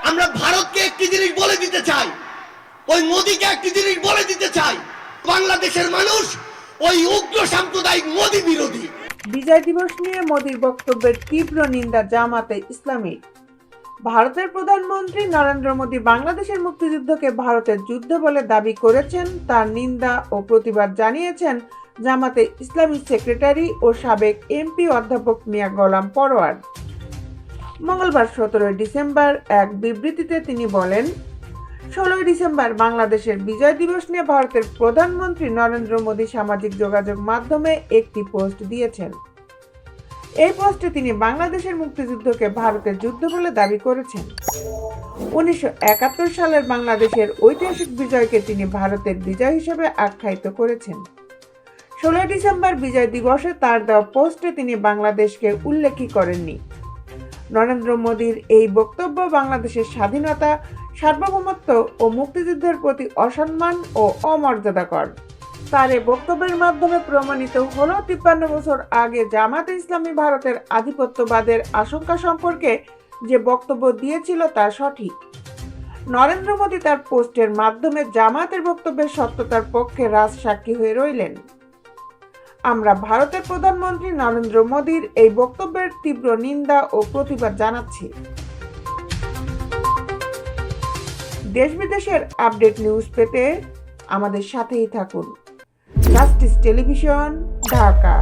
আমরা ভারতকে একটি জিনিস বলে দিতে চাই, ওই মোদিকে একটি জিনিস বলে দিতে চাই, বাংলাদেশের মানুষ ওই উগ্র সাম্প্রদায়িক মোদি বিরোধী। বিজয় দিবস নিয়ে মোদির বক্তব্যের তীব্র নিন্দা জামাতে ইসলামী। ভারতের প্রধানমন্ত্রী নরেন্দ্র মোদি বাংলাদেশের মুক্তিযুদ্ধকে ভারতের যুদ্ধ বলে দাবি করেছেন, তার নিন্দা ও প্রতিবাদ জানিয়েছেন জামাতে ইসলামী সেক্রেটারি ও সাবেক এমপি অধ্যাপক মিয়া গোলাম পরোয়ার। মঙ্গলবার 17 ডিসেম্বর এক বিবৃতিতে তিনি বলেন, 16 ডিসেম্বর বাংলাদেশের বিজয় দিবস নিয়ে ভারতের প্রধানমন্ত্রী নরেন্দ্র মোদি সামাজিক যোগাযোগ মাধ্যমে একটি পোস্ট দিয়েছেন। এই পোস্টে তিনি বাংলাদেশের মুক্তিযুদ্ধকে ভারতের যুদ্ধ বলে দাবি করেছেন। 1971 সালের বাংলাদেশের ঐতিহাসিক বিজয়কে তিনি ভারতের বিজয় হিসেবে আখ্যায়িত করেছেন। 16 ডিসেম্বর বিজয় দিবসে তার দেওয়া পোস্টে তিনি বাংলাদেশকে উল্লেখই করেননি। নরেন্দ্র মোদির এই বক্তব্য বাংলাদেশের স্বাধীনতা, সার্বভৌমত্ব ও মুক্তিযুদ্ধের প্রতি অসম্মান ও অমর্যাদাকর। তার এই বক্তব্যের মাধ্যমে প্রমাণিত হলো 53 বছর আগে জামাতে ইসলামী ভারতের আধিপত্যবাদের আশঙ্কা সম্পর্কে যে বক্তব্য দিয়েছিল তা সঠিক। নরেন্দ্র মোদি তার পোস্টের মাধ্যমে জামাতের বক্তব্যের সত্যতার পক্ষে রাজসাক্ষী হয়ে রইলেন। আমরা ভারতের প্রধানমন্ত্রী নরেন্দ্র মোদির এই বক্তব্যের তীব্র নিন্দা ও প্রতিবাদ জানাচ্ছি। দেশ বিদেশের আপডেট নিউজ পেতে আমাদের সাথেই থাকুন। Justice television, Dhaka.